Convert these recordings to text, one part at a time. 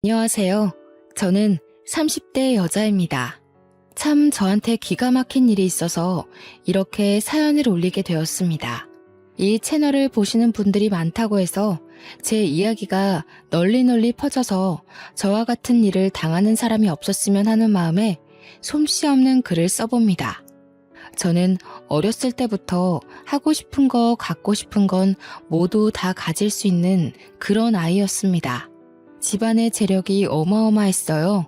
안녕하세요. 저는 30대 여자입니다. 참 저한테 기가 막힌 일이 있어서 이렇게 사연을 올리게 되었습니다. 이 채널을 보시는 분들이 많다고 해서 제 이야기가 널리 퍼져서 저와 같은 일을 당하는 사람이 없었으면 하는 마음에 솜씨 없는 글을 써봅니다. 저는 어렸을 때부터 하고 싶은 거, 갖고 싶은 건 모두 다 가질 수 있는 그런 아이였습니다. 집안의 재력이 어마어마했어요.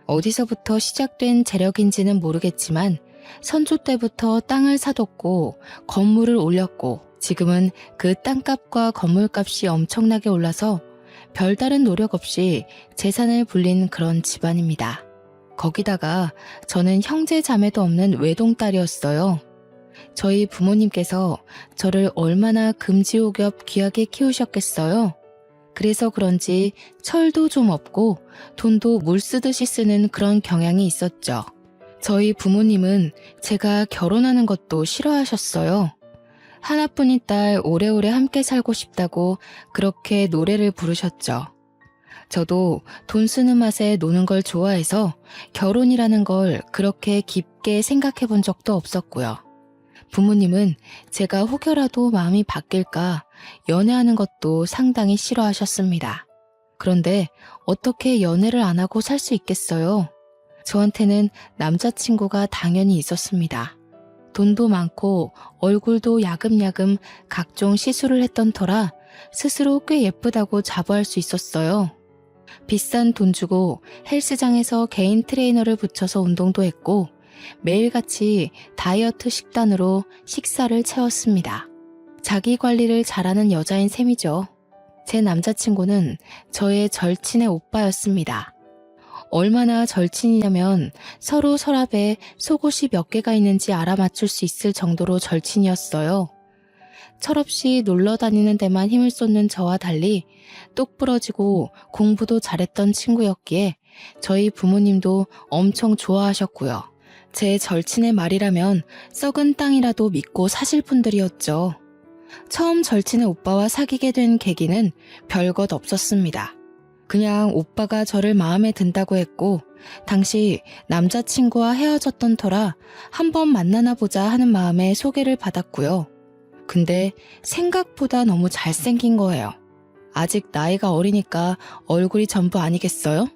어디서부터 시작된 재력인지는 모르겠지만 선조 때부터 땅을 사뒀고 건물을 올렸고 지금은 그 땅값과 건물값이 엄청나게 올라서 별다른 노력 없이 재산을 불린 그런 집안입니다. 거기다가 저는 형제 자매도 없는 외동딸이었어요. 저희 부모님께서 저를 얼마나 금지옥엽 귀하게 키우셨겠어요. 그래서 그런지 철도 좀 없고 돈도 물 쓰듯이 쓰는 그런 경향이 있었죠. 저희 부모님은 제가 결혼하는 것도 싫어하셨어요. 하나뿐인 딸 오래오래 함께 살고 싶다고 그렇게 노래를 부르셨죠. 저도 돈 쓰는 맛에 노는 걸 좋아해서 결혼이라는 걸 그렇게 깊게 생각해 본 적도 없었고요. 부모님은 제가 혹여라도 마음이 바뀔까 연애하는 것도 상당히 싫어하셨습니다. 그런데 어떻게 연애를 안 하고 살 수 있겠어요? 저한테는 남자친구가 당연히 있었습니다. 돈도 많고 얼굴도 야금야금 각종 시술을 했던 터라 스스로 꽤 예쁘다고 자부할 수 있었어요. 비싼 돈 주고 헬스장에서 개인 트레이너를 붙여서 운동도 했고 매일같이 다이어트 식단으로 식사를 채웠습니다. 자기 관리를 잘하는 여자인 셈이죠. 제 남자친구는 저의 절친의 오빠였습니다. 얼마나 절친이냐면 서로 서랍에 속옷이 몇 개가 있는지 알아맞힐 수 있을 정도로 절친이었어요. 철없이 놀러 다니는 데만 힘을 쏟는 저와 달리 똑부러지고 공부도 잘했던 친구였기에 저희 부모님도 엄청 좋아하셨고요. 제 절친의 말이라면 썩은 땅이라도 믿고 사실 분들이었죠. 처음 절친의 오빠와 사귀게 된 계기는 별것 없었습니다. 그냥 오빠가 저를 마음에 든다고 했고 당시 남자친구와 헤어졌던 터라 한번 만나나 보자 하는 마음에 소개를 받았고요. 근데 생각보다 너무 잘생긴 거예요. 아직 나이가 어리니까 얼굴이 전부 아니겠어요?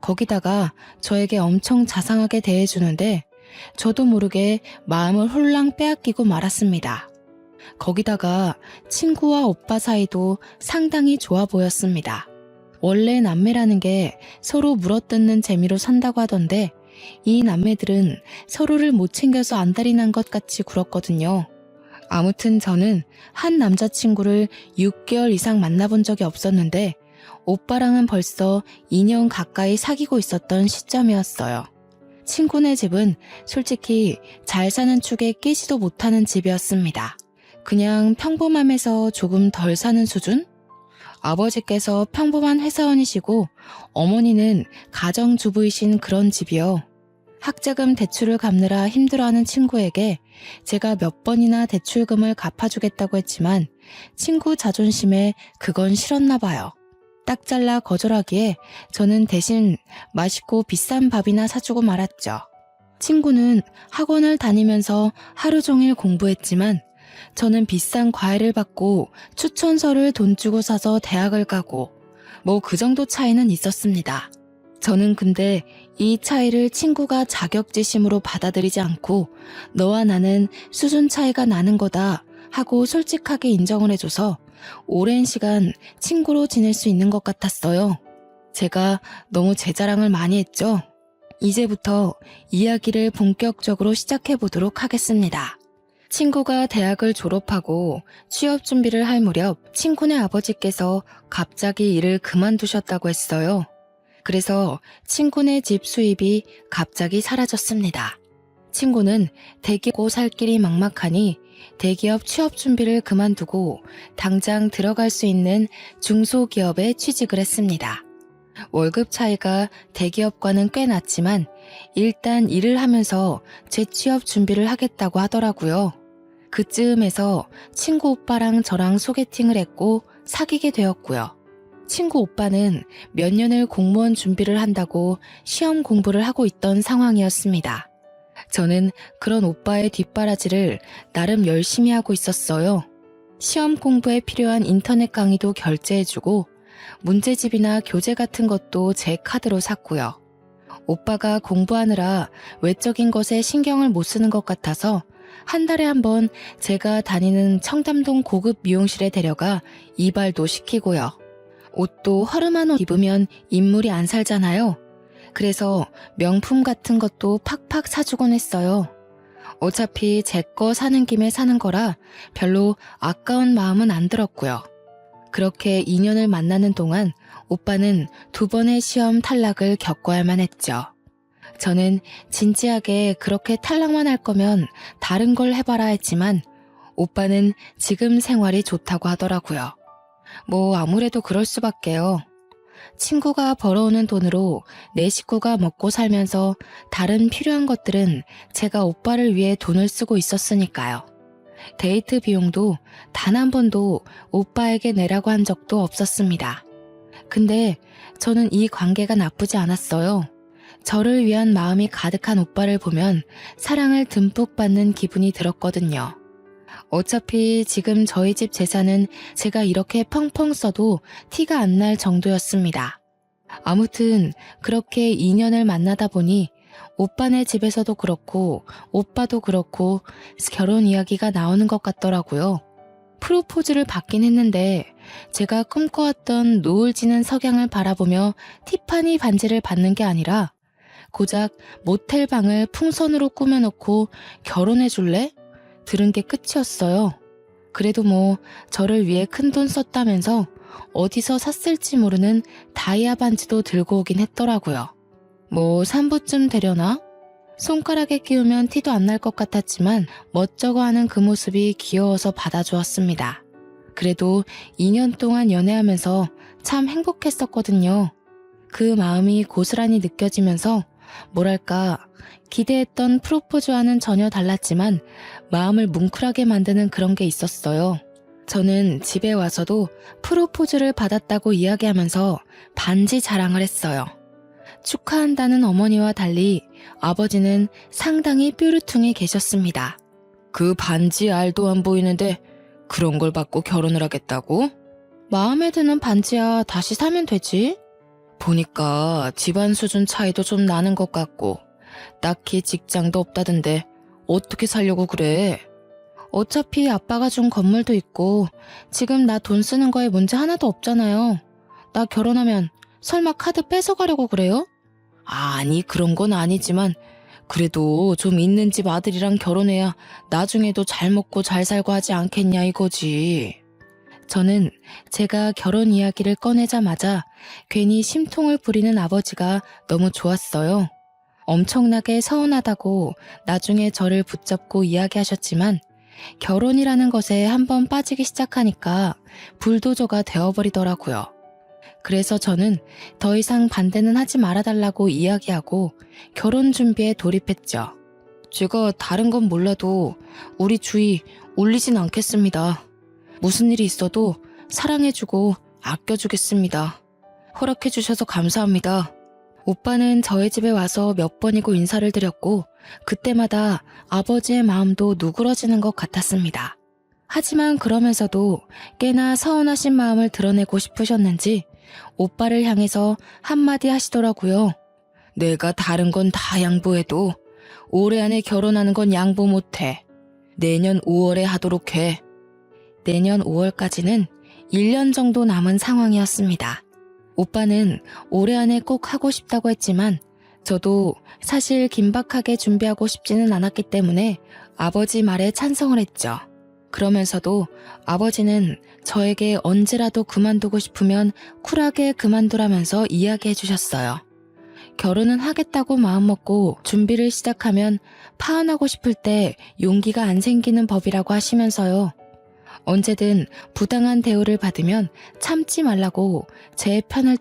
거기다가 저에게 엄청 자상하게 대해주는데 저도 모르게 마음을 홀랑 빼앗기고 말았습니다. 거기다가 친구와 오빠 사이도 상당히 좋아 보였습니다. 원래 남매라는 게 서로 물어뜯는 재미로 산다고 하던데 이 남매들은 서로를 못 챙겨서 안달이 난 것 같이 굴었거든요. 아무튼 저는 한 남자친구를 6개월 이상 만나본 적이 없었는데 오빠랑은 벌써 2년 가까이 사귀고 있었던 시점이었어요. 친구네 집은 솔직히 잘 사는 축에 끼지도 못하는 집이었습니다. 그냥 평범함에서 조금 덜 사는 수준? 아버지께서 평범한 회사원이시고 어머니는 가정주부이신 그런 집이요. 학자금 대출을 갚느라 힘들어하는 친구에게 제가 몇 번이나 대출금을 갚아주겠다고 했지만 친구 자존심에 그건 싫었나 봐요. 딱 잘라 거절하기에 저는 대신 맛있고 비싼 밥이나 사주고 말았죠. 친구는 학원을 다니면서 하루 종일 공부했지만 저는 비싼 과외를 받고 추천서를 돈 주고 사서 대학을 가고 뭐 그 정도 차이는 있었습니다. 저는 근데 이 차이를 친구가 자격지심으로 받아들이지 않고 너와 나는 수준 차이가 나는 거다 하고 솔직하게 인정을 해줘서 오랜 시간 친구로 지낼 수 있는 것 같았어요. 제가 너무 제 자랑을 많이 했죠? 이제부터 이야기를 본격적으로 시작해 보도록 하겠습니다. 친구가 대학을 졸업하고 취업 준비를 할 무렵 친구네 아버지께서 갑자기 일을 그만두셨다고 했어요. 그래서 친구네 집 수입이 갑자기 사라졌습니다. 친구는 대기고 살 길이 막막하니 대기업 취업 준비를 그만두고 당장 들어갈 수 있는 중소기업에 취직을 했습니다. 월급 차이가 대기업과는 꽤 났지만 일단 일을 하면서 재취업 준비를 하겠다고 하더라고요. 그쯤에서 친구 오빠랑 저랑 소개팅을 했고 사귀게 되었고요. 친구 오빠는 몇 년을 공무원 준비를 한다고 시험 공부를 하고 있던 상황이었습니다. 저는 그런 오빠의 뒷바라지를 나름 열심히 하고 있었어요. 시험 공부에 필요한 인터넷 강의도 결제해주고 문제집이나 교재 같은 것도 제 카드로 샀고요. 오빠가 공부하느라 외적인 것에 신경을 못 쓰는 것 같아서 한 달에 한 번 제가 다니는 청담동 고급 미용실에 데려가 이발도 시키고요. 옷도 허름한 옷 입으면 인물이 안 살잖아요. 그래서 명품 같은 것도 팍팍 사주곤 했어요. 어차피 제 거 사는 김에 사는 거라 별로 아까운 마음은 안 들었고요. 그렇게 2년을 만나는 동안 오빠는 2번의 시험 탈락을 겪어야만 했죠. 저는 진지하게 그렇게 탈락만 할 거면 다른 걸 해봐라 했지만 오빠는 지금 생활이 좋다고 하더라고요. 뭐 아무래도 그럴 수밖에요. 친구가 벌어오는 돈으로 내 식구가 먹고 살면서 다른 필요한 것들은 제가 오빠를 위해 돈을 쓰고 있었으니까요. 데이트 비용도 단 한 번도 오빠에게 내라고 한 적도 없었습니다. 근데 저는 이 관계가 나쁘지 않았어요. 저를 위한 마음이 가득한 오빠를 보면 사랑을 듬뿍 받는 기분이 들었거든요. 어차피 지금 저희 집 재산은 제가 이렇게 펑펑 써도 티가 안 날 정도였습니다. 아무튼 그렇게 2년을 만나다 보니 오빠네 집에서도 그렇고 오빠도 그렇고 결혼 이야기가 나오는 것 같더라고요. 프로포즈를 받긴 했는데 제가 꿈꿔왔던 노을 지는 석양을 바라보며 티파니 반지를 받는 게 아니라 고작 모텔 방을 풍선으로 꾸며놓고 결혼해 줄래? 들은 게 끝이었어요. 그래도 뭐 저를 위해 큰돈 썼다면서 어디서 샀을지 모르는 다이아 반지도 들고 오긴 했더라고요. 뭐 3부쯤 되려나? 손가락에 끼우면 티도 안 날 것 같았지만 멋쩍어 하는 그 모습이 귀여워서 받아주었습니다. 그래도 2년 동안 연애하면서 참 행복했었거든요. 그 마음이 고스란히 느껴지면서 뭐랄까 기대했던 프로포즈와는 전혀 달랐지만 마음을 뭉클하게 만드는 그런 게 있었어요. 저는 집에 와서도 프로포즈를 받았다고 이야기하면서 반지 자랑을 했어요. 축하한다는 어머니와 달리 아버지는 상당히 뾰루퉁해 계셨습니다. 그 반지 알도 안 보이는데 그런 걸 받고 결혼을 하겠다고? 마음에 드는 반지야 다시 사면 되지? 보니까 집안 수준 차이도 좀 나는 것 같고 딱히 직장도 없다던데 어떻게 살려고 그래? 어차피 아빠가 준 건물도 있고 지금 나 돈 쓰는 거에 문제 하나도 없잖아요. 나 결혼하면 설마 카드 뺏어가려고 그래요? 아니 그런 건 아니지만 그래도 좀 있는 집 아들이랑 결혼해야 나중에도 잘 먹고 잘 살고 하지 않겠냐 이거지. 저는 제가 결혼 이야기를 꺼내자마자 괜히 심통을 부리는 아버지가 너무 좋았어요. 엄청나게 서운하다고 나중에 저를 붙잡고 이야기하셨지만 결혼이라는 것에 한번 빠지기 시작하니까 불도저가 되어버리더라고요. 그래서 저는 더 이상 반대는 하지 말아달라고 이야기하고 결혼 준비에 돌입했죠. 제가 다른 건 몰라도 우리 주위 울리진 않겠습니다. 무슨 일이 있어도 사랑해주고 아껴주겠습니다. 허락해주셔서 감사합니다. 오빠는 저희 집에 와서 몇 번이고 인사를 드렸고 그때마다 아버지의 마음도 누그러지는 것 같았습니다. 하지만 그러면서도 꽤나 서운하신 마음을 드러내고 싶으셨는지 오빠를 향해서 한마디 하시더라고요. 내가 다른 건 다 양보해도 올해 안에 결혼하는 건 양보 못해. 내년 5월에 하도록 해. 내년 5월까지는 1년 정도 남은 상황이었습니다. 오빠는 올해 안에 꼭 하고 싶다고 했지만 저도 사실 긴박하게 준비하고 싶지는 않았기 때문에 아버지 말에 찬성을 했죠. 그러면서도 아버지는 저에게 언제라도 그만두고 싶으면 쿨하게 그만두라면서 이야기해 주셨어요. 결혼은 하겠다고 마음먹고 준비를 시작하면 파혼하고 싶을 때 용기가 안 생기는 법이라고 하시면서요. 언제든 부당한 대우를 받으면 참지 말라고 제 편을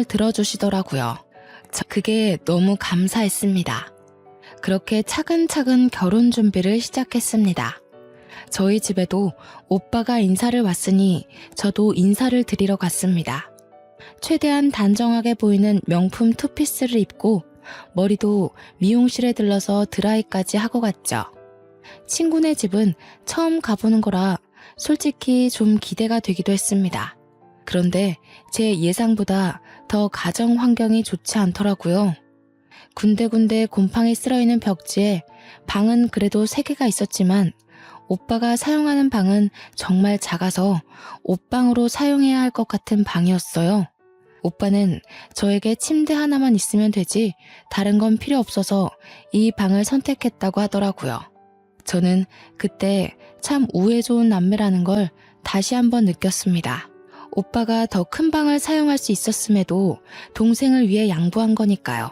들어주시더라고요. 그게 너무 감사했습니다. 그렇게 차근차근 결혼 준비를 시작했습니다. 저희 집에도 오빠가 인사를 왔으니 저도 인사를 드리러 갔습니다. 최대한 단정하게 보이는 명품 투피스를 입고 머리도 미용실에 들러서 드라이까지 하고 갔죠. 친구네 집은 처음 가보는 거라 솔직히 좀 기대가 되기도 했습니다. 그런데 제 예상보다 더 가정 환경이 좋지 않더라고요. 군데군데 곰팡이 쓸어있는 벽지에 방은 그래도 3개가 있었지만 오빠가 사용하는 방은 정말 작아서 옷방으로 사용해야 할 것 같은 방이었어요. 오빠는 저에게 침대 하나만 있으면 되지 다른 건 필요 없어서 이 방을 선택했다고 하더라고요. 저는 그때 참 우애 좋은 남매라는 걸 다시 한번 느꼈습니다. 오빠가 더 큰 방을 사용할 수 있었음에도 동생을 위해 양보한 거니까요.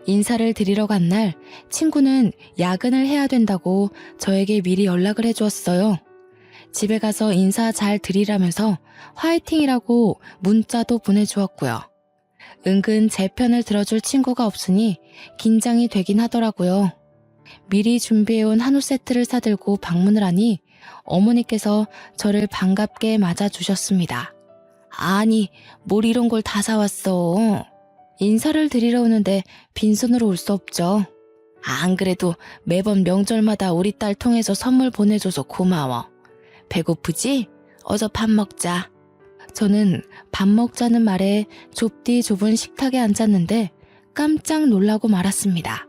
인사를 드리러 간 날 친구는 야근을 해야 된다고 저에게 미리 연락을 해주었어요. 집에 가서 인사 잘 드리라면서 화이팅이라고 문자도 보내주었고요. 은근 제 편을 들어줄 친구가 없으니 긴장이 되긴 하더라고요. 미리 준비해온 한우 세트를 사들고 방문을 하니 어머니께서 저를 반갑게 맞아주셨습니다. 아니, 뭘 이런 걸 다 사왔어. 인사를 드리러 오는데 빈손으로 올 수 없죠. 안 그래도 매번 명절마다 우리 딸 통해서 선물 보내줘서 고마워. 배고프지? 어서 밥 먹자. 저는 밥 먹자는 말에 좁디 좁은 식탁에 앉았는데 깜짝 놀라고 말았습니다.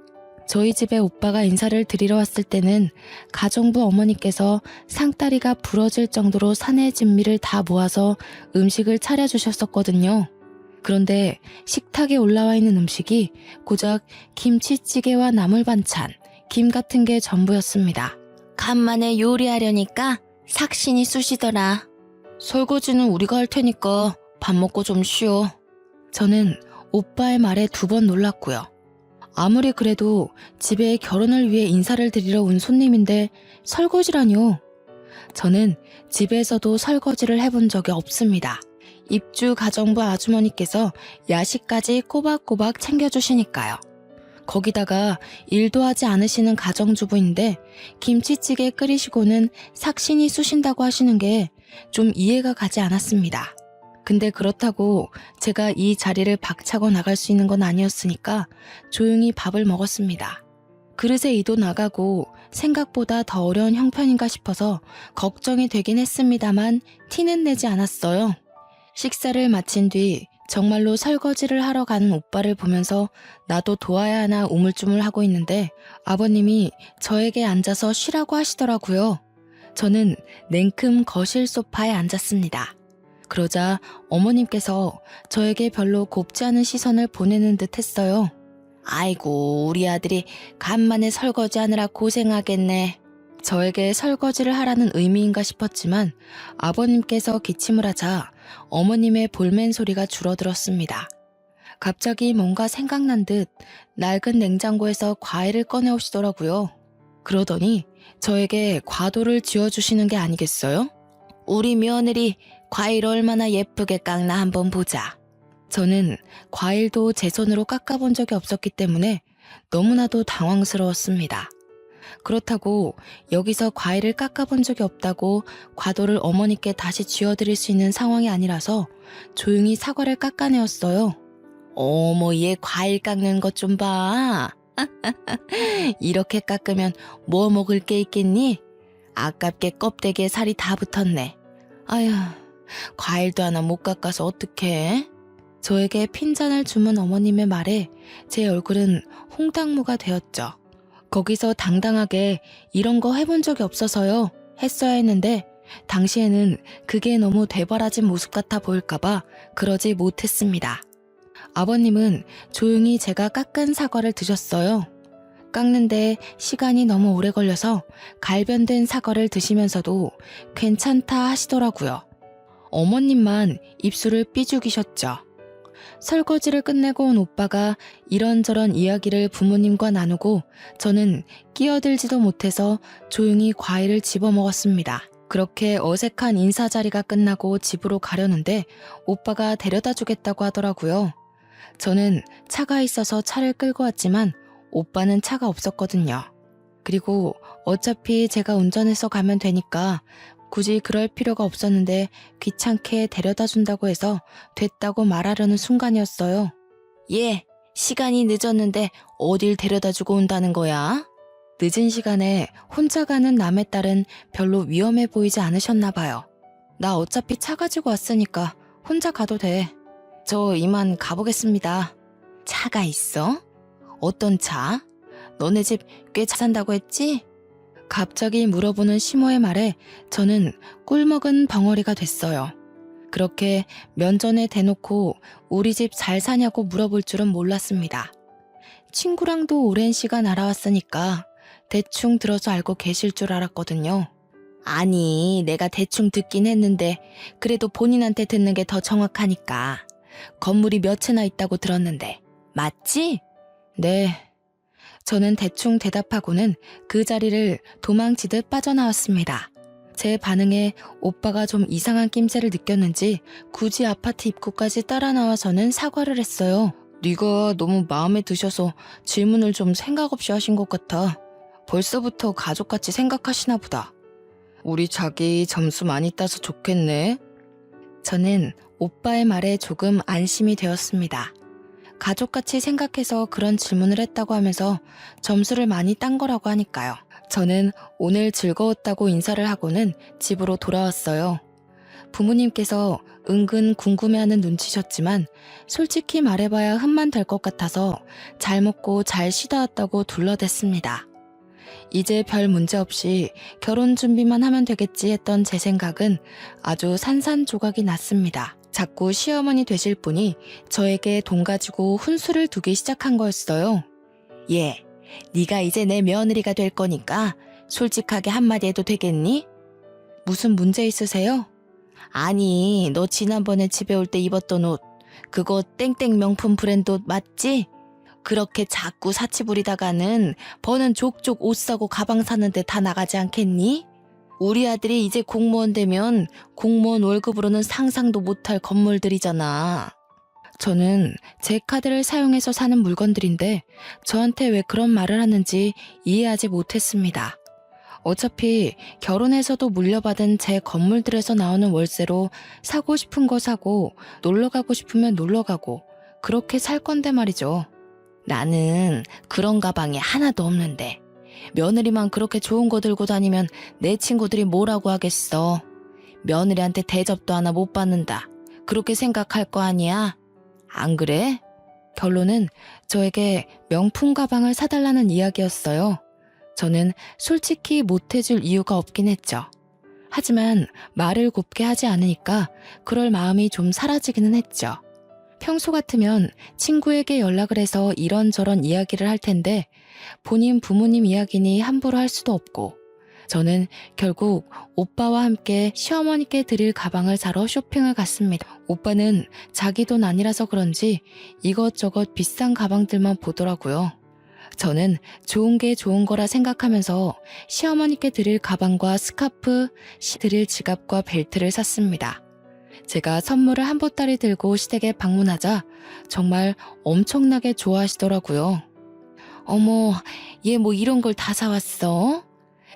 저희 집에 오빠가 인사를 드리러 왔을 때는 가정부 어머니께서 상다리가 부러질 정도로 사내 진미를 다 모아서 음식을 차려주셨었거든요. 그런데 식탁에 올라와 있는 음식이 고작 김치찌개와 나물 반찬, 김 같은 게 전부였습니다. 간만에 요리하려니까 삭신이 쑤시더라. 설거지는 우리가 할 테니까 밥 먹고 좀 쉬어. 저는 오빠의 말에 2번 놀랐고요. 아무리 그래도 집에 결혼을 위해 인사를 드리러 온 손님인데 설거지라뇨. 저는 집에서도 설거지를 해본 적이 없습니다. 입주 가정부 아주머니께서 야식까지 꼬박꼬박 챙겨주시니까요. 거기다가 일도 하지 않으시는 가정주부인데 김치찌개 끓이시고는 삭신이 쑤신다고 하시는 게 좀 이해가 가지 않았습니다. 근데 그렇다고 제가 이 자리를 박차고 나갈 수 있는 건 아니었으니까 조용히 밥을 먹었습니다. 그릇에 이도 나가고 생각보다 더 어려운 형편인가 싶어서 걱정이 되긴 했습니다만 티는 내지 않았어요. 식사를 마친 뒤 정말로 설거지를 하러 가는 오빠를 보면서 나도 도와야 하나 우물쭈물하고 있는데 아버님이 저에게 앉아서 쉬라고 하시더라고요. 저는 냉큼 거실 소파에 앉았습니다. 그러자 어머님께서 저에게 별로 곱지 않은 시선을 보내는 듯 했어요. 아이고, 우리 아들이 간만에 설거지하느라 고생하겠네. 저에게 설거지를 하라는 의미인가 싶었지만 아버님께서 기침을 하자 어머님의 볼멘 소리가 줄어들었습니다. 갑자기 뭔가 생각난 듯 낡은 냉장고에서 과일을 꺼내오시더라고요. 그러더니 저에게 과도를 지어주시는 게 아니겠어요? 우리 며느리 과일 얼마나 예쁘게 깎나 한번 보자. 저는 과일도 제 손으로 깎아본 적이 없었기 때문에 너무나도 당황스러웠습니다. 그렇다고 여기서 과일을 깎아본 적이 없다고 과도를 어머니께 다시 쥐어드릴 수 있는 상황이 아니라서 조용히 사과를 깎아내었어요. 어머, 얘 과일 깎는 것 좀 봐. 이렇게 깎으면 뭐 먹을 게 있겠니? 아깝게 껍데기에 살이 다 붙었네. 아휴, 과일도 하나 못 깎아서 어떡해? 저에게 핀잔을 주문 어머님의 말에 제 얼굴은 홍당무가 되었죠. 거기서 당당하게 이런 거 해본 적이 없어서요 했어야 했는데 당시에는 그게 너무 되바라진 모습 같아 보일까봐 그러지 못했습니다. 아버님은 조용히 제가 깎은 사과를 드셨어요. 깎는데 시간이 너무 오래 걸려서 갈변된 사과를 드시면서도 괜찮다 하시더라고요. 어머님만 입술을 삐죽이셨죠. 설거지를 끝내고 온 오빠가 이런저런 이야기를 부모님과 나누고 저는 끼어들지도 못해서 조용히 과일을 집어먹었습니다. 그렇게 어색한 인사 자리가 끝나고 집으로 가려는데 오빠가 데려다 주겠다고 하더라고요. 저는 차가 있어서 차를 끌고 왔지만 오빠는 차가 없었거든요. 그리고 어차피 제가 운전해서 가면 되니까 굳이 그럴 필요가 없었는데 귀찮게 데려다 준다고 해서 됐다고 말하려는 순간이었어요. 예, 시간이 늦었는데 어딜 데려다 주고 온다는 거야? 늦은 시간에 혼자 가는 남의 딸은 별로 위험해 보이지 않으셨나 봐요. 나 어차피 차 가지고 왔으니까 혼자 가도 돼. 저 이만 가보겠습니다. 차가 있어? 어떤 차? 너네 집 꽤 잘 산다고 했지? 갑자기 물어보는 시모의 말에 저는 꿀먹은 벙어리가 됐어요. 그렇게 면전에 대놓고 우리 집 잘 사냐고 물어볼 줄은 몰랐습니다. 친구랑도 오랜 시간 알아왔으니까 대충 들어서 알고 계실 줄 알았거든요. 아니, 내가 대충 듣긴 했는데 그래도 본인한테 듣는 게 더 정확하니까. 건물이 몇 채나 있다고 들었는데 맞지? 네. 저는 대충 대답하고는 그 자리를 도망치듯 빠져나왔습니다. 제 반응에 오빠가 좀 이상한 낌새를 느꼈는지 굳이 아파트 입구까지 따라 나와서는 사과를 했어요. 네가 너무 마음에 드셔서 질문을 좀 생각 없이 하신 것 같아. 벌써부터 가족같이 생각하시나 보다. 우리 자기 점수 많이 따서 좋겠네. 저는 오빠의 말에 조금 안심이 되었습니다. 가족같이 생각해서 그런 질문을 했다고 하면서 점수를 많이 딴 거라고 하니까요. 저는 오늘 즐거웠다고 인사를 하고는 집으로 돌아왔어요. 부모님께서 은근 궁금해하는 눈치셨지만 솔직히 말해봐야 흠만 될 것 같아서 잘 먹고 잘 쉬다 왔다고 둘러댔습니다. 이제 별 문제 없이 결혼 준비만 하면 되겠지 했던 제 생각은 아주 산산조각이 났습니다. 자꾸 시어머니 되실 분이 저에게 돈 가지고 훈수를 두기 시작한 거였어요. 예, 네가 이제 내 며느리가 될 거니까 솔직하게 한마디 해도 되겠니? 무슨 문제 있으세요? 아니, 너 지난번에 집에 올 때 입었던 옷, 그거 땡땡 명품 브랜드 옷 맞지? 그렇게 자꾸 사치 부리다가는 버는 족족 옷 사고 가방 사는데 다 나가지 않겠니? 우리 아들이 이제 공무원 되면 공무원 월급으로는 상상도 못할 건물들이잖아. 저는 제 카드를 사용해서 사는 물건들인데 저한테 왜 그런 말을 하는지 이해하지 못했습니다. 어차피 결혼해서도 물려받은 제 건물들에서 나오는 월세로 사고 싶은 거 사고 놀러 가고 싶으면 놀러 가고 그렇게 살 건데 말이죠. 나는 그런 가방이 하나도 없는데 며느리만 그렇게 좋은 거 들고 다니면 내 친구들이 뭐라고 하겠어. 며느리한테 대접도 하나 못 받는다. 그렇게 생각할 거 아니야? 안 그래? 결론은 저에게 명품 가방을 사달라는 이야기였어요. 저는 솔직히 못해줄 이유가 없긴 했죠. 하지만 말을 곱게 하지 않으니까 그럴 마음이 좀 사라지기는 했죠. 평소 같으면 친구에게 연락을 해서 이런저런 이야기를 할 텐데 본인 부모님 이야기니 함부로 할 수도 없고 저는 결국 오빠와 함께 시어머니께 드릴 가방을 사러 쇼핑을 갔습니다. 오빠는 자기 돈 아니라서 그런지 이것저것 비싼 가방들만 보더라고요. 저는 좋은 게 좋은 거라 생각하면서 시어머니께 드릴 가방과 스카프, 드릴 지갑과 벨트를 샀습니다. 제가 선물을 한 보따리 들고 시댁에 방문하자 정말 엄청나게 좋아하시더라고요. 어머, 얘 뭐 이런 걸 다 사왔어?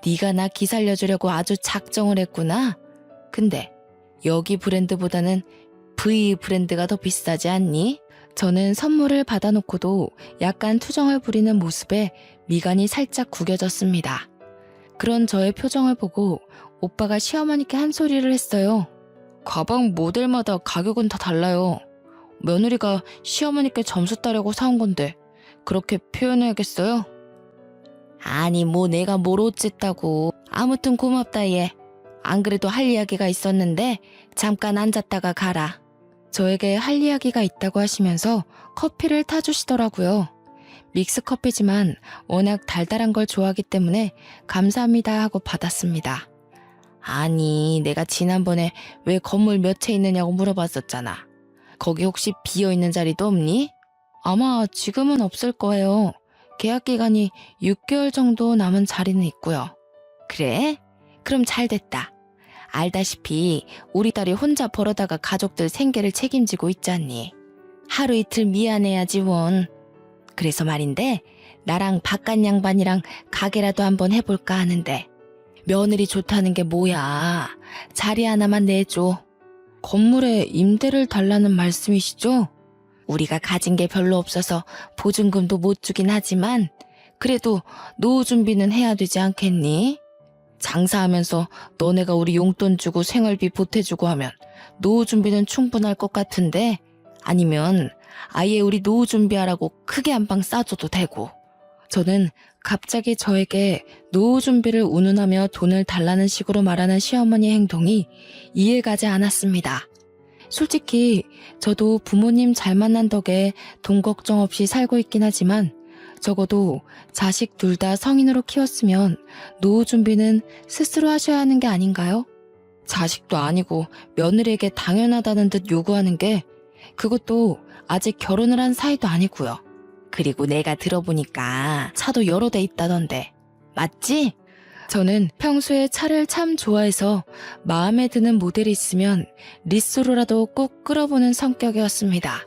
네가 나 기살려주려고 아주 작정을 했구나. 근데 여기 브랜드보다는 V 브랜드가 더 비싸지 않니? 저는 선물을 받아놓고도 약간 투정을 부리는 모습에 미간이 살짝 구겨졌습니다. 그런 저의 표정을 보고 오빠가 시어머니께 한 소리를 했어요. 가방 모델마다 가격은 다 달라요. 며느리가 시어머니께 점수 따려고 사온 건데 그렇게 표현해야겠어요? 아니 뭐 내가 뭘 어쨌다고. 아무튼 고맙다 얘. 안 그래도 할 이야기가 있었는데 잠깐 앉았다가 가라. 저에게 할 이야기가 있다고 하시면서 커피를 타주시더라고요. 믹스커피지만 워낙 달달한 걸 좋아하기 때문에 감사합니다 하고 받았습니다. 아니 내가 지난번에 왜 건물 몇 채 있느냐고 물어봤었잖아. 거기 혹시 비어있는 자리도 없니? 아마 지금은 없을 거예요. 계약 기간이 6개월 정도 남은 자리는 있고요. 그래? 그럼 잘 됐다. 알다시피 우리 딸이 혼자 벌어다가 가족들 생계를 책임지고 있잖니. 하루 이틀 미안해야지 원. 그래서 말인데 나랑 바깥 양반이랑 가게라도 한번 해볼까 하는데 며느리 좋다는 게 뭐야. 자리 하나만 내줘. 건물에 임대를 달라는 말씀이시죠? 우리가 가진 게 별로 없어서 보증금도 못 주긴 하지만 그래도 노후 준비는 해야 되지 않겠니? 장사하면서 너네가 우리 용돈 주고 생활비 보태주고 하면 노후 준비는 충분할 것 같은데 아니면 아예 우리 노후 준비하라고 크게 한 방 싸줘도 되고. 저는 갑자기 저에게 노후 준비를 운운하며 돈을 달라는 식으로 말하는 시어머니의 행동이 이해가지 않았습니다. 솔직히 저도 부모님 잘 만난 덕에 돈 걱정 없이 살고 있긴 하지만 적어도 자식 둘 다 성인으로 키웠으면 노후 준비는 스스로 하셔야 하는 게 아닌가요? 자식도 아니고 며느리에게 당연하다는 듯 요구하는 게 그것도 아직 결혼을 한 사이도 아니고요. 그리고 내가 들어보니까 차도 여러 대 있다던데 맞지? 저는 평소에 차를 참 좋아해서 마음에 드는 모델이 있으면 리스로라도 꼭 끌어보는 성격이었습니다.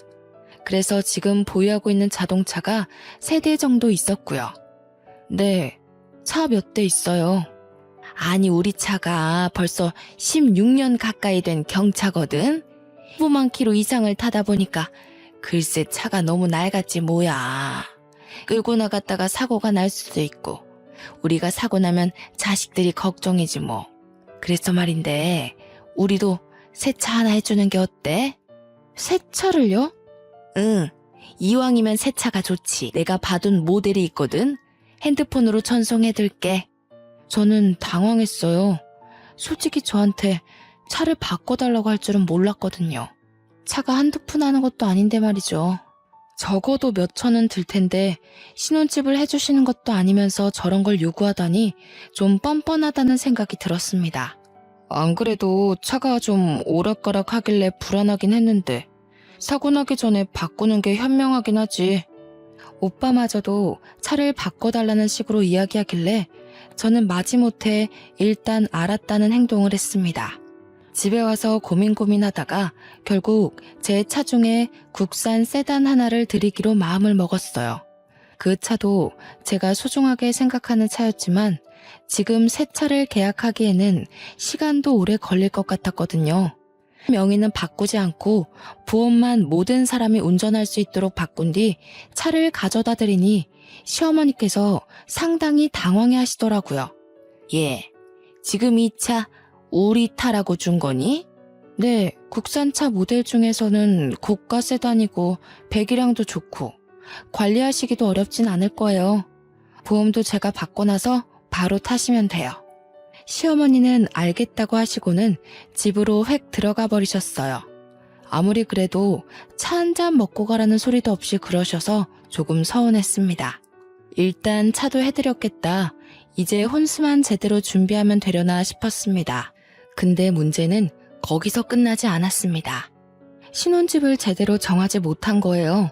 그래서 지금 보유하고 있는 자동차가 3대 정도 있었고요. 네, 차 몇 대 있어요. 아니 우리 차가 벌써 16년 가까이 된 경차거든. 15만 킬로 이상을 타다 보니까 글쎄 차가 너무 낡았지 뭐야. 끌고 나갔다가 사고가 날 수도 있고 우리가 사고 나면 자식들이 걱정이지 뭐. 그래서 말인데 우리도 새 차 하나 해주는 게 어때? 새 차를요? 응, 이왕이면 새 차가 좋지. 내가 봐둔 모델이 있거든. 핸드폰으로 전송해둘게. 저는 당황했어요. 솔직히 저한테 차를 바꿔달라고 할 줄은 몰랐거든요. 차가 한두 푼 하는 것도 아닌데 말이죠. 적어도 몇 천은 들 텐데 신혼집을 해주시는 것도 아니면서 저런 걸 요구하다니 좀 뻔뻔하다는 생각이 들었습니다. 안 그래도 차가 좀 오락가락 하길래 불안하긴 했는데 사고 나기 전에 바꾸는 게 현명하긴 하지. 오빠마저도 차를 바꿔달라는 식으로 이야기하길래 저는 마지못해 일단 알았다는 행동을 했습니다. 집에 와서 고민하다가 결국 제 차 중에 국산 세단 하나를 드리기로 마음을 먹었어요. 그 차도 제가 소중하게 생각하는 차였지만 지금 새 차를 계약하기에는 시간도 오래 걸릴 것 같았거든요. 명의는 바꾸지 않고 보험만 모든 사람이 운전할 수 있도록 바꾼 뒤 차를 가져다 드리니 시어머니께서 상당히 당황해 하시더라고요. 예, 지금 이 차 우리 타라고 준 거니? 네, 국산차 모델 중에서는 고가 세단이고 배기량도 좋고 관리하시기도 어렵진 않을 거예요. 보험도 제가 받고 나서 바로 타시면 돼요. 시어머니는 알겠다고 하시고는 집으로 획 들어가 버리셨어요. 아무리 그래도 차 한 잔 먹고 가라는 소리도 없이 그러셔서 조금 서운했습니다. 일단 차도 해드렸겠다. 이제 혼수만 제대로 준비하면 되려나 싶었습니다. 근데 문제는 거기서 끝나지 않았습니다. 신혼집을 제대로 정하지 못한 거예요.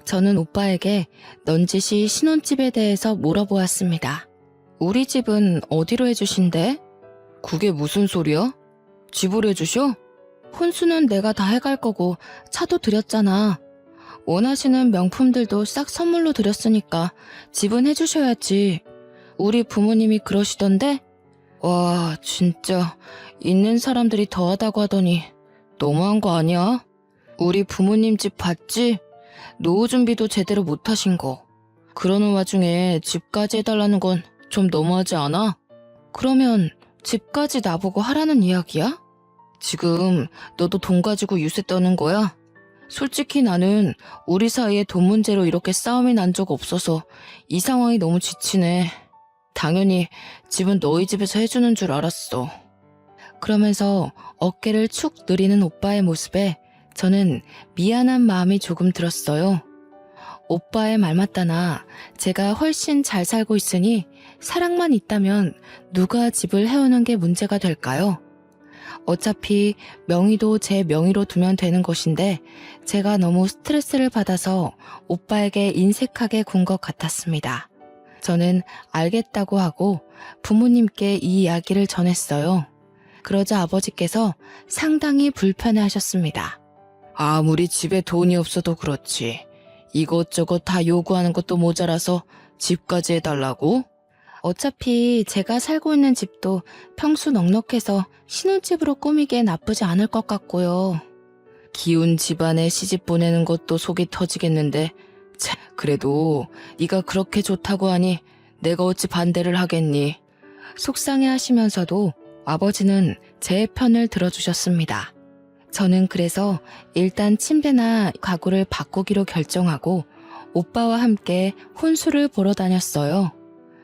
저는 오빠에게 넌지시 신혼집에 대해서 물어보았습니다. 우리 집은 어디로 해주신대? 그게 무슨 소리야? 집을 해주셔? 혼수는 내가 다 해갈 거고 차도 드렸잖아. 원하시는 명품들도 싹 선물로 드렸으니까 집은 해주셔야지. 우리 부모님이 그러시던데? 와, 진짜 있는 사람들이 더하다고 하더니 너무한 거 아니야? 우리 부모님 집 봤지? 노후 준비도 제대로 못 하신 거. 그러는 와중에 집까지 해달라는 건 좀 너무하지 않아? 그러면 집까지 나보고 하라는 이야기야? 지금 너도 돈 가지고 유세 떠는 거야? 솔직히 나는 우리 사이에 돈 문제로 이렇게 싸움이 난 적 없어서 이 상황이 너무 지치네. 당연히 집은 너희 집에서 해주는 줄 알았어. 그러면서 어깨를 축 늘리는 오빠의 모습에 저는 미안한 마음이 조금 들었어요. 오빠의 말 맞다나 제가 훨씬 잘 살고 있으니 사랑만 있다면 누가 집을 해오는 게 문제가 될까요? 어차피 명의도 제 명의로 두면 되는 것인데 제가 너무 스트레스를 받아서 오빠에게 인색하게 군 것 같았습니다. 저는 알겠다고 하고 부모님께 이 이야기를 전했어요. 그러자 아버지께서 상당히 불편해하셨습니다. 아무리 집에 돈이 없어도 그렇지. 이것저것 다 요구하는 것도 모자라서 집까지 해달라고? 어차피 제가 살고 있는 집도 평수 넉넉해서 신혼집으로 꾸미기에 나쁘지 않을 것 같고요. 기운 집안에 시집 보내는 것도 속이 터지겠는데 그래도 네가 그렇게 좋다고 하니 내가 어찌 반대를 하겠니? 속상해하시면서도 아버지는 제 편을 들어주셨습니다. 저는 그래서 일단 침대나 가구를 바꾸기로 결정하고 오빠와 함께 혼수를 보러 다녔어요.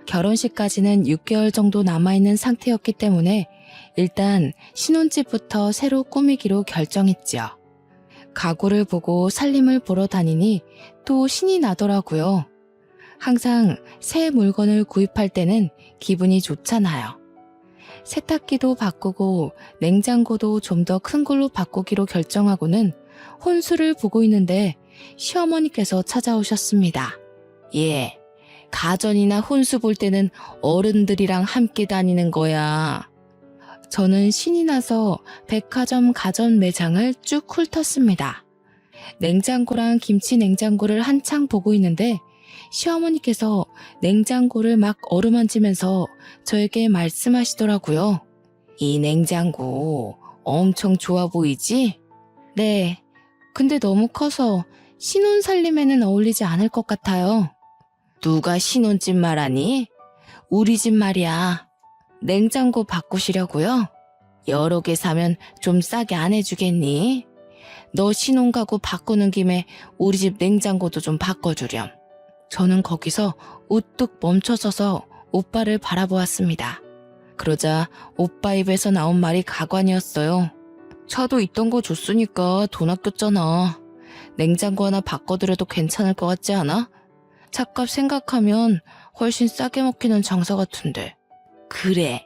결혼식까지는 6개월 정도 남아있는 상태였기 때문에 일단 신혼집부터 새로 꾸미기로 결정했지요. 가구를 보고 살림을 보러 다니니 또 신이 나더라고요. 항상 새 물건을 구입할 때는 기분이 좋잖아요. 세탁기도 바꾸고 냉장고도 좀 더 큰 걸로 바꾸기로 결정하고는 혼수를 보고 있는데 시어머니께서 찾아오셨습니다. 예, 가전이나 혼수 볼 때는 어른들이랑 함께 다니는 거야. 저는 신이 나서 백화점 가전 매장을 쭉 훑었습니다. 냉장고랑 김치 냉장고를 한창 보고 있는데 시어머니께서 냉장고를 막 어루만지면서 저에게 말씀하시더라고요. 이 냉장고 엄청 좋아 보이지? 네, 근데 너무 커서 신혼 살림에는 어울리지 않을 것 같아요. 누가 신혼집 말하니? 우리 집 말이야. 냉장고 바꾸시려고요? 여러 개 사면 좀 싸게 안 해주겠니? 너 신혼가구 바꾸는 김에 우리 집 냉장고도 좀 바꿔주렴. 저는 거기서 우뚝 멈춰서서 오빠를 바라보았습니다. 그러자 오빠 입에서 나온 말이 가관이었어요. 차도 있던 거 줬으니까 돈 아꼈잖아. 냉장고 하나 바꿔드려도 괜찮을 것 같지 않아? 차값 생각하면 훨씬 싸게 먹히는 장사 같은데. 그래,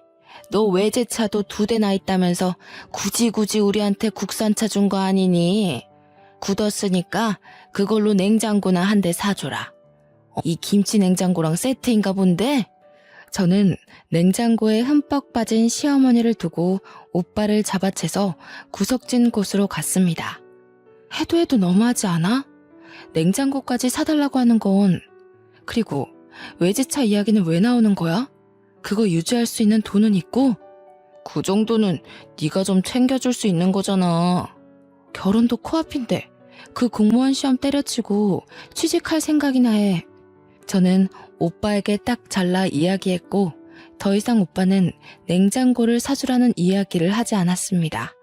너 외제차도 2대나 있다면서 굳이 우리한테 국산차 준 거 아니니? 굳었으니까 그걸로 냉장고나 한 대 사줘라. 이 김치 냉장고랑 세트인가 본데? 저는 냉장고에 흠뻑 빠진 시어머니를 두고 오빠를 잡아채서 구석진 곳으로 갔습니다. 해도 너무하지 않아? 냉장고까지 사달라고 하는 건. 그리고 외제차 이야기는 왜 나오는 거야? 그거 유지할 수 있는 돈은 있고? 그 정도는 네가 좀 챙겨줄 수 있는 거잖아. 결혼도 코앞인데 그 공무원 시험 때려치고 취직할 생각이나 해. 저는 오빠에게 딱 잘라 이야기했고 더 이상 오빠는 냉장고를 사주라는 이야기를 하지 않았습니다.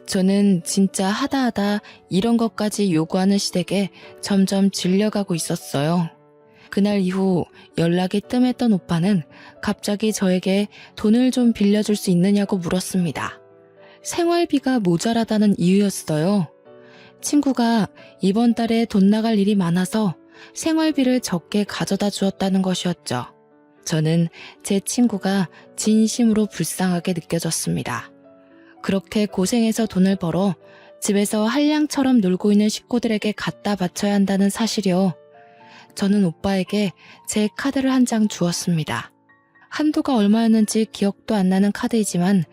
저는 진짜 하다 이런 것까지 요구하는 시댁에 점점 질려가고 있었어요. 그날 이후 연락이 뜸했던 오빠는 갑자기 저에게 돈을 좀 빌려줄 수 있느냐고 물었습니다. 생활비가 모자라다는 이유였어요. 친구가 이번 달에 돈 나갈 일이 많아서 생활비를 적게 가져다 주었다는 것이었죠. 저는 제 친구가 진심으로 불쌍하게 느껴졌습니다. 그렇게 고생해서 돈을 벌어 집에서 한량처럼 놀고 있는 식구들에게 갖다 바쳐야 한다는 사실이요. 저는 오빠에게 제 카드를 한 장 주었습니다. 한도가 얼마였는지 기억도 안 나는 카드이지만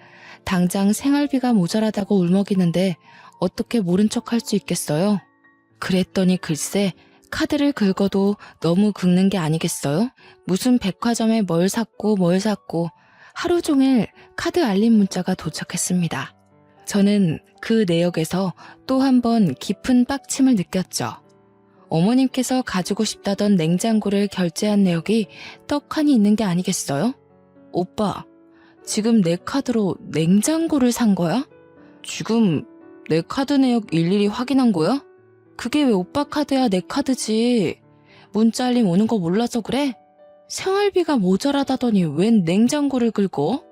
당장 생활비가 모자라다고 울먹이는데 어떻게 모른 척 할 수 있겠어요? 그랬더니 글쎄 카드를 긁어도 너무 긁는 게 아니겠어요? 무슨 백화점에 뭘 샀고 하루 종일 카드 알림 문자가 도착했습니다. 저는 그 내역에서 또 한 번 깊은 빡침을 느꼈죠. 어머님께서 가지고 싶다던 냉장고를 결제한 내역이 떡하니 있는 게 아니겠어요? 오빠, 지금 내 카드로 냉장고를 산 거야? 지금 내 카드 내역 일일이 확인한 거야? 그게 왜 오빠 카드야, 내 카드지. 문자 알림 오는 거 몰라서 그래? 생활비가 모자라다더니 웬 냉장고를 긁어?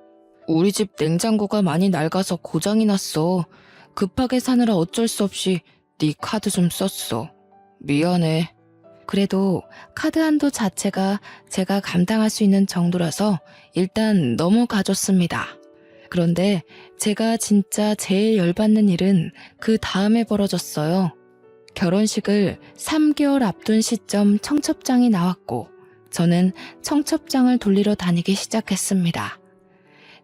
우리 집 냉장고가 많이 낡아서 고장이 났어. 급하게 사느라 어쩔 수 없이 네 카드 좀 썼어. 미안해. 그래도 카드 한도 자체가 제가 감당할 수 있는 정도라서 일단 넘어가줬습니다. 그런데 제가 진짜 제일 열받는 일은 그 다음에 벌어졌어요. 결혼식을 3개월 앞둔 시점 청첩장이 나왔고 저는 청첩장을 돌리러 다니기 시작했습니다.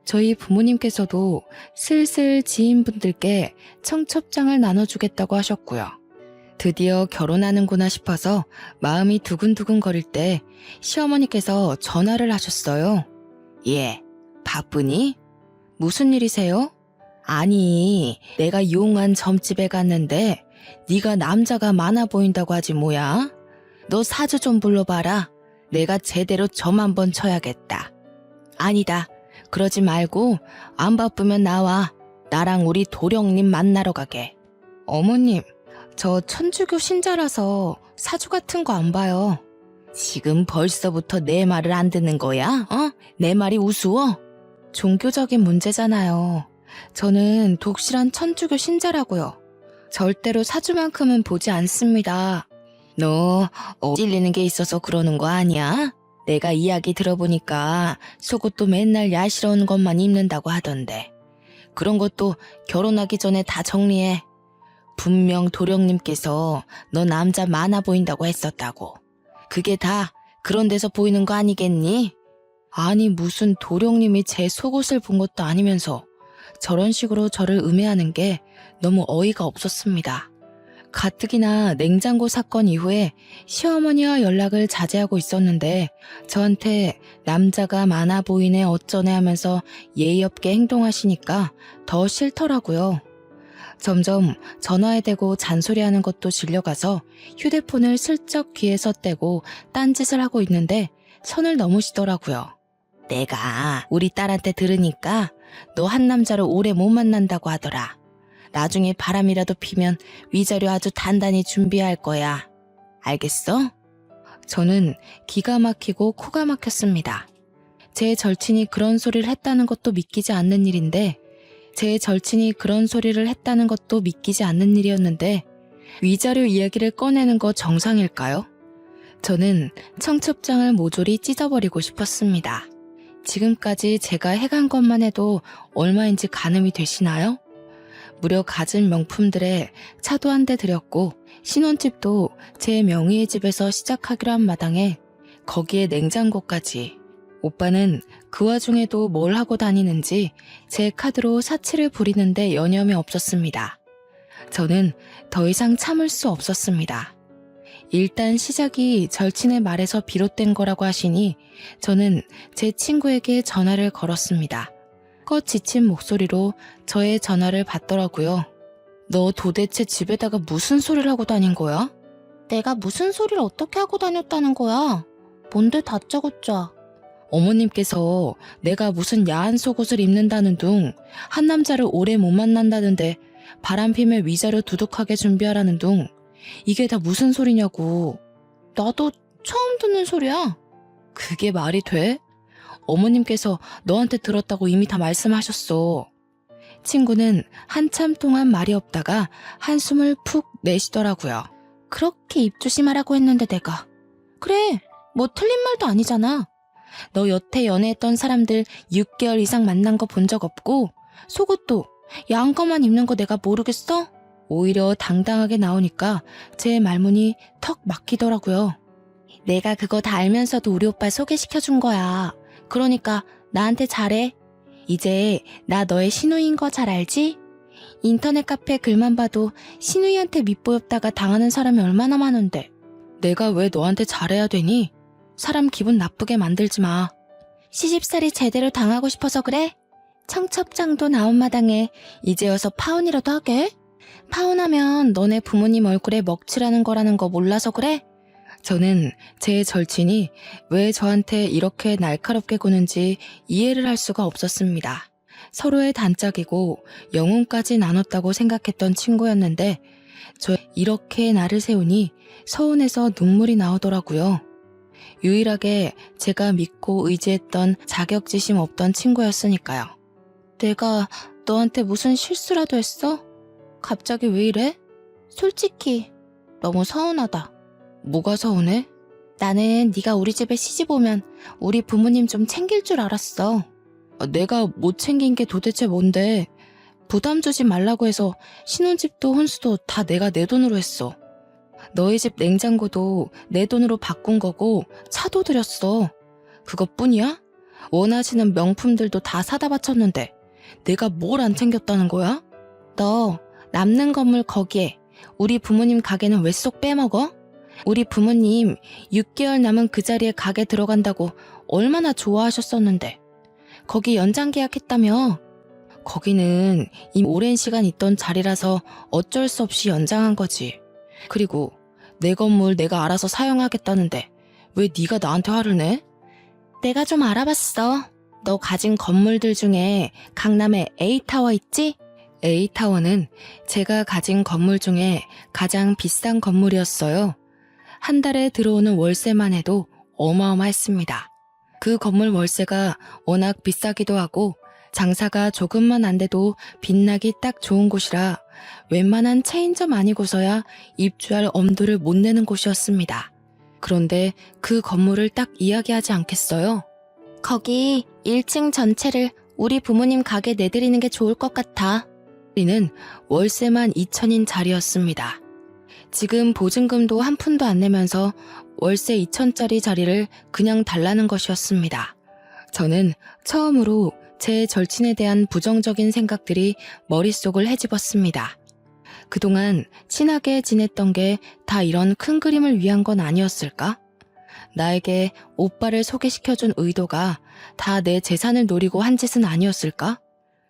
저희 부모님께서도 슬슬 지인분들께 청첩장을 나눠주겠다고 하셨고요. 드디어 결혼하는구나 싶어서 마음이 두근두근 거릴 때 시어머니께서 전화를 하셨어요. 예, 바쁘니? 무슨 일이세요? 아니, 내가 용한 점집에 갔는데 네가 남자가 많아 보인다고 하지 뭐야? 너 사주 좀 불러봐라. 내가 제대로 점 한번 쳐야겠다. 아니다. 그러지 말고 안 바쁘면 나와. 나랑 우리 도령님 만나러 가게. 어머님, 저 천주교 신자라서 사주 같은 거 안 봐요. 지금 벌써부터 내 말을 안 듣는 거야? 내 말이 우스워? 종교적인 문제잖아요. 저는 독실한 천주교 신자라고요. 절대로 사주만큼은 보지 않습니다. 너 찔리는 게 있어서 그러는 거 아니야? 내가 이야기 들어보니까 속옷도 맨날 야시러운 것만 입는다고 하던데. 그런 것도 결혼하기 전에 다 정리해. 분명 도령님께서 너 남자 많아 보인다고 했었다고. 그게 다 그런 데서 보이는 거 아니겠니? 아니 무슨 도령님이 제 속옷을 본 것도 아니면서 저런 식으로 저를 음해하는 게 너무 어이가 없었습니다. 가뜩이나 냉장고 사건 이후에 시어머니와 연락을 자제하고 있었는데 저한테 남자가 많아 보이네 어쩌네 하면서 예의 없게 행동하시니까 더 싫더라고요. 점점 전화에 대고 잔소리하는 것도 질려가서 휴대폰을 슬쩍 귀에서 떼고 딴짓을 하고 있는데 선을 넘으시더라고요. 내가 우리 딸한테 들으니까 너 한 남자를 오래 못 만난다고 하더라. 나중에 바람이라도 피면 위자료 아주 단단히 준비할 거야. 알겠어? 저는 기가 막히고 코가 막혔습니다. 제 절친이 그런 소리를 했다는 것도 믿기지 않는 일인데 위자료 이야기를 꺼내는 거 정상일까요? 저는 청첩장을 모조리 찢어버리고 싶었습니다. 지금까지 제가 해간 것만 해도 얼마인지 가늠이 되시나요? 무려 갖은 명품들에 차도 한 대 들였고 신혼집도 제 명의의 집에서 시작하기로 한 마당에 거기에 냉장고까지. 오빠는 그 와중에도 뭘 하고 다니는지 제 카드로 사치를 부리는데 여념이 없었습니다. 저는 더 이상 참을 수 없었습니다. 일단 시작이 절친의 말에서 비롯된 거라고 하시니 저는 제 친구에게 전화를 걸었습니다. 껏 지친 목소리로 저의 전화를 받더라고요. 너 도대체 집에다가 무슨 소리를 하고 다닌 거야? 내가 무슨 소리를 어떻게 하고 다녔다는 거야? 뭔데 다짜고짜. 어머님께서 내가 무슨 야한 속옷을 입는다는 둥, 한 남자를 오래 못 만난다는데 바람 피면 위자료 두둑하게 준비하라는 둥, 이게 다 무슨 소리냐고. 나도 처음 듣는 소리야. 그게 말이 돼? 어머님께서 너한테 들었다고 이미 다 말씀하셨어. 친구는 한참 동안 말이 없다가 한숨을 푹 내쉬더라고요. 그렇게 입 조심하라고 했는데 내가. 그래, 뭐 틀린 말도 아니잖아. 너 여태 연애했던 사람들 6개월 이상 만난 거 본 적 없고 속옷도 야한 거만 입는 거 내가 모르겠어? 오히려 당당하게 나오니까 제 말문이 턱 막히더라고요. 내가 그거 다 알면서도 우리 오빠 소개시켜준 거야. 그러니까 나한테 잘해. 이제 나 너의 시누이인 거 잘 알지? 인터넷 카페 글만 봐도 시누이한테 밑보였다가 당하는 사람이 얼마나 많은데. 내가 왜 너한테 잘해야 되니? 사람 기분 나쁘게 만들지 마. 시집살이 제대로 당하고 싶어서 그래? 청첩장도 나온 마당에 이제 와서 파혼이라도 하게? 파혼하면 너네 부모님 얼굴에 먹칠하는 거라는 거 몰라서 그래? 저는 제 절친이 왜 저한테 이렇게 날카롭게 구는지 이해를 할 수가 없었습니다. 서로의 단짝이고 영혼까지 나눴다고 생각했던 친구였는데 저 이렇게 나를 세우니 서운해서 눈물이 나오더라고요. 유일하게 제가 믿고 의지했던 자격지심 없던 친구였으니까요. 내가 너한테 무슨 실수라도 했어? 갑자기 왜 이래? 솔직히 너무 서운하다. 뭐가 서운해? 나는 네가 우리 집에 시집 오면 우리 부모님 좀 챙길 줄 알았어. 내가 못 챙긴 게 도대체 뭔데? 부담 주지 말라고 해서 신혼집도 혼수도 다 내가 내 돈으로 했어. 너희 집 냉장고도 내 돈으로 바꾼 거고 차도 들였어. 그것뿐이야? 원하시는 명품들도 다 사다 바쳤는데 내가 뭘 안 챙겼다는 거야? 너 남는 건물 거기에 우리 부모님 가게는 왜 쏙 빼먹어? 우리 부모님 6개월 남은 그 자리에 가게 들어간다고 얼마나 좋아하셨었는데. 거기 연장 계약했다며? 거기는 이미 오랜 시간 있던 자리라서 어쩔 수 없이 연장한 거지. 그리고 내 건물 내가 알아서 사용하겠다는데 왜 네가 나한테 화를 내? 내가 좀 알아봤어. 너 가진 건물들 중에 강남에 A타워 있지? A타워는 제가 가진 건물 중에 가장 비싼 건물이었어요. 한 달에 들어오는 월세만 해도 어마어마했습니다. 그 건물 월세가 워낙 비싸기도 하고 장사가 조금만 안 돼도 빛나기 딱 좋은 곳이라 웬만한 체인점 아니고서야 입주할 엄두를 못 내는 곳이었습니다. 그런데 그 건물을 딱 이야기하지 않겠어요? 거기 1층 전체를 우리 부모님 가게 내드리는 게 좋을 것 같아. 우리는 월세만 2천인 자리였습니다. 지금 보증금도 한 푼도 안 내면서 월세 2천짜리 자리를 그냥 달라는 것이었습니다. 저는 처음으로 제 절친에 대한 부정적인 생각들이 머릿속을 헤집었습니다. 그동안 친하게 지냈던 게 다 이런 큰 그림을 위한 건 아니었을까? 나에게 오빠를 소개시켜준 의도가 다 내 재산을 노리고 한 짓은 아니었을까?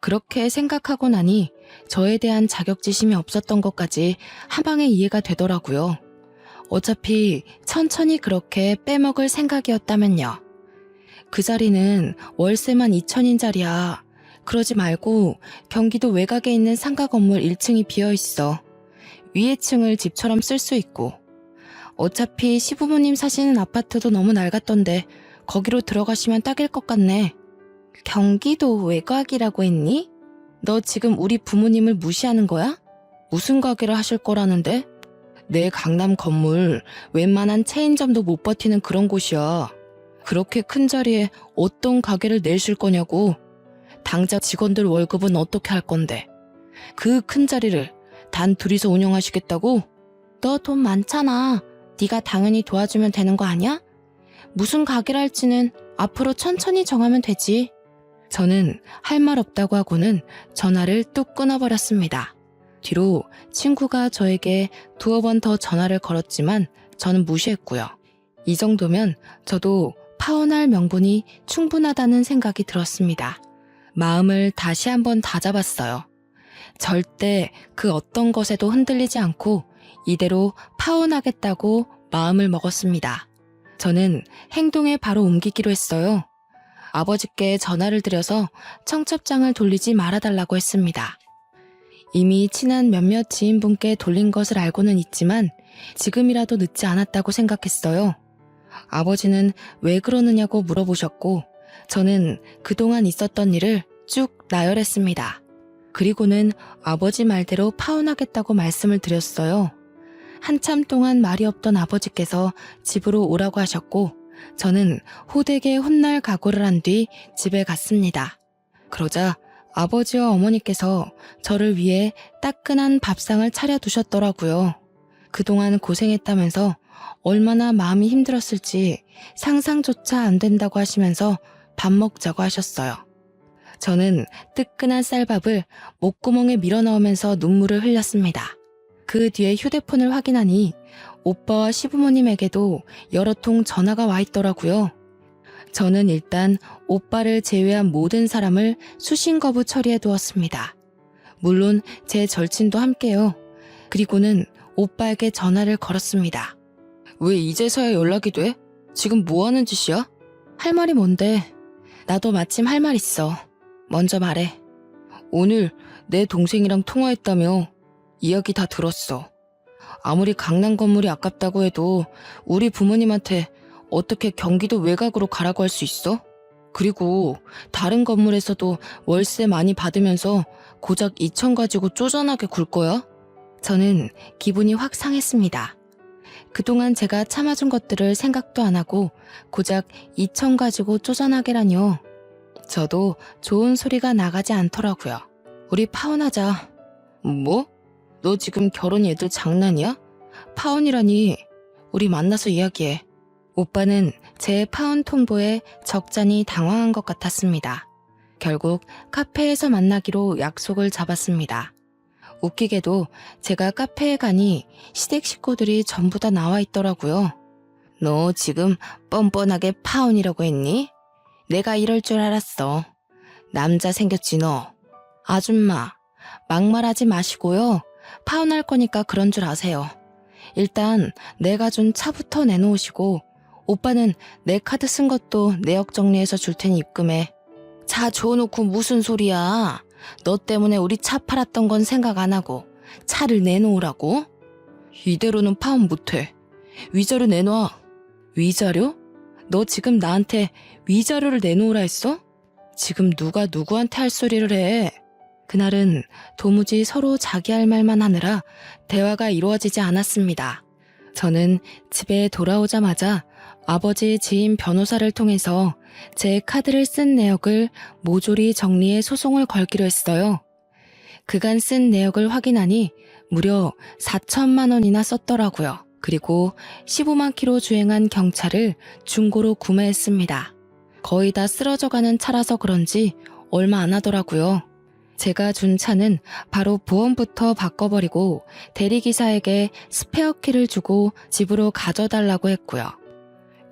그렇게 생각하고 나니 저에 대한 자격지심이 없었던 것까지 한방에 이해가 되더라고요. 어차피 천천히 그렇게 빼먹을 생각이었다면요. 그 자리는 월세만 2천인 자리야. 그러지 말고 경기도 외곽에 있는 상가 건물 1층이 비어있어. 위에 층을 집처럼 쓸 수 있고. 어차피 시부모님 사시는 아파트도 너무 낡았던데 거기로 들어가시면 딱일 것 같네. 경기도 외곽이라고 했니? 너 지금 우리 부모님을 무시하는 거야? 무슨 가게를 하실 거라는데? 내 강남 건물 웬만한 체인점도 못 버티는 그런 곳이야. 그렇게 큰 자리에 어떤 가게를 내실 거냐고. 당장 직원들 월급은 어떻게 할 건데? 그 큰 자리를 단 둘이서 운영하시겠다고? 너 돈 많잖아. 네가 당연히 도와주면 되는 거 아니야? 무슨 가게를 할지는 앞으로 천천히 정하면 되지. 저는 할 말 없다고 하고는 전화를 뚝 끊어버렸습니다. 뒤로 친구가 저에게 두어 번 더 전화를 걸었지만 저는 무시했고요. 이 정도면 저도 파혼할 명분이 충분하다는 생각이 들었습니다. 마음을 다시 한번 다잡았어요. 절대 그 어떤 것에도 흔들리지 않고 이대로 파혼하겠다고 마음을 먹었습니다. 저는 행동에 바로 옮기기로 했어요. 아버지께 전화를 드려서 청첩장을 돌리지 말아달라고 했습니다. 이미 친한 몇몇 지인분께 돌린 것을 알고는 있지만 지금이라도 늦지 않았다고 생각했어요. 아버지는 왜 그러느냐고 물어보셨고 저는 그동안 있었던 일을 쭉 나열했습니다. 그리고는 아버지 말대로 파혼하겠다고 말씀을 드렸어요. 한참 동안 말이 없던 아버지께서 집으로 오라고 하셨고 저는 호되게 혼날 각오를 한 뒤 집에 갔습니다. 그러자 아버지와 어머니께서 저를 위해 따끈한 밥상을 차려두셨더라고요. 그동안 고생했다면서 얼마나 마음이 힘들었을지 상상조차 안 된다고 하시면서 밥 먹자고 하셨어요. 저는 뜨끈한 쌀밥을 목구멍에 밀어넣으면서 눈물을 흘렸습니다. 그 뒤에 휴대폰을 확인하니 오빠와 시부모님에게도 여러 통 전화가 와 있더라고요. 저는 일단 오빠를 제외한 모든 사람을 수신 거부 처리해 두었습니다. 물론 제 절친도 함께요. 그리고는 오빠에게 전화를 걸었습니다. 왜 이제서야 연락이 돼? 지금 뭐 하는 짓이야? 할 말이 뭔데? 나도 마침 할 말 있어. 먼저 말해. 오늘 내 동생이랑 통화했다며. 이야기 다 들었어. 아무리 강남 건물이 아깝다고 해도 우리 부모님한테 어떻게 경기도 외곽으로 가라고 할 수 있어? 그리고 다른 건물에서도 월세 많이 받으면서 고작 2천 가지고 쪼잔하게 굴 거야? 저는 기분이 확 상했습니다. 그동안 제가 참아준 것들을 생각도 안 하고 고작 2천 가지고 쪼잔하게라뇨. 저도 좋은 소리가 나가지 않더라고요. 우리 파혼하자. 뭐? 너 지금 결혼이 애들 장난이야? 파혼이라니. 우리 만나서 이야기해. 오빠는 제 파혼 통보에 적잖이 당황한 것 같았습니다. 결국 카페에서 만나기로 약속을 잡았습니다. 웃기게도 제가 카페에 가니 시댁 식구들이 전부 다 나와 있더라고요. 너 지금 뻔뻔하게 파혼이라고 했니? 내가 이럴 줄 알았어. 남자 생겼지 너. 아줌마, 막말하지 마시고요. 파혼할 거니까 그런 줄 아세요. 일단 내가 준 차부터 내놓으시고 오빠는 내 카드 쓴 것도 내역 정리해서 줄 테니 입금해. 차 줘놓고 무슨 소리야. 너 때문에 우리 차 팔았던 건 생각 안 하고 차를 내놓으라고? 이대로는 파혼 못해. 위자료 내놔. 위자료? 너 지금 나한테 위자료를 내놓으라 했어? 지금 누가 누구한테 할 소리를 해. 그날은 도무지 서로 자기 할 말만 하느라 대화가 이루어지지 않았습니다. 저는 집에 돌아오자마자 아버지 지인 변호사를 통해서 제 카드를 쓴 내역을 모조리 정리해 소송을 걸기로 했어요. 그간 쓴 내역을 확인하니 무려 4천만 원이나 썼더라고요. 그리고 15만 킬로 주행한 경차를 중고로 구매했습니다. 거의 다 쓰러져가는 차라서 그런지 얼마 안 하더라고요. 제가 준 차는 바로 보험부터 바꿔버리고 대리기사에게 스페어 키를 주고 집으로 가져달라고 했고요.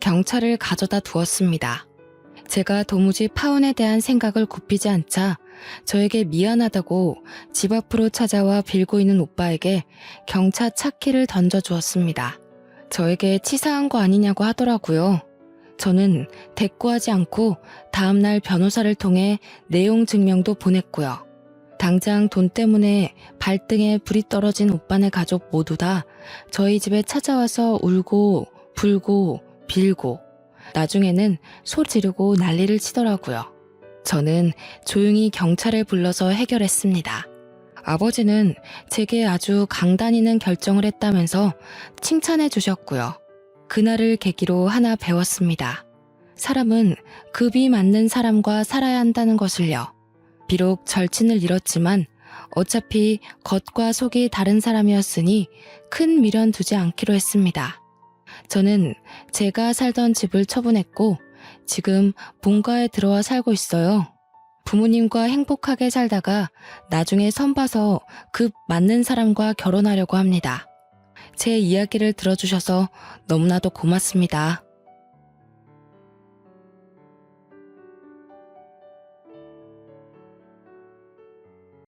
경차를 가져다 두었습니다. 제가 도무지 파혼에 대한 생각을 굽히지 않자 저에게 미안하다고 집 앞으로 찾아와 빌고 있는 오빠에게 경차 차 키를 던져주었습니다. 저에게 치사한 거 아니냐고 하더라고요. 저는 대꾸하지 않고 다음날 변호사를 통해 내용 증명도 보냈고요. 당장 돈 때문에 발등에 불이 떨어진 오빠네 가족 모두 다 저희 집에 찾아와서 울고 불고 빌고 나중에는 소 지르고 난리를 치더라고요. 저는 조용히 경찰을 불러서 해결했습니다. 아버지는 제게 아주 강단있는 결정을 했다면서 칭찬해 주셨고요. 그날을 계기로 하나 배웠습니다. 사람은 급이 맞는 사람과 살아야 한다는 것을요. 비록 절친을 잃었지만 어차피 겉과 속이 다른 사람이었으니 큰 미련 두지 않기로 했습니다. 저는 제가 살던 집을 처분했고 지금 본가에 들어와 살고 있어요. 부모님과 행복하게 살다가 나중에 선봐서 급 맞는 사람과 결혼하려고 합니다. 제 이야기를 들어주셔서 너무나도 고맙습니다.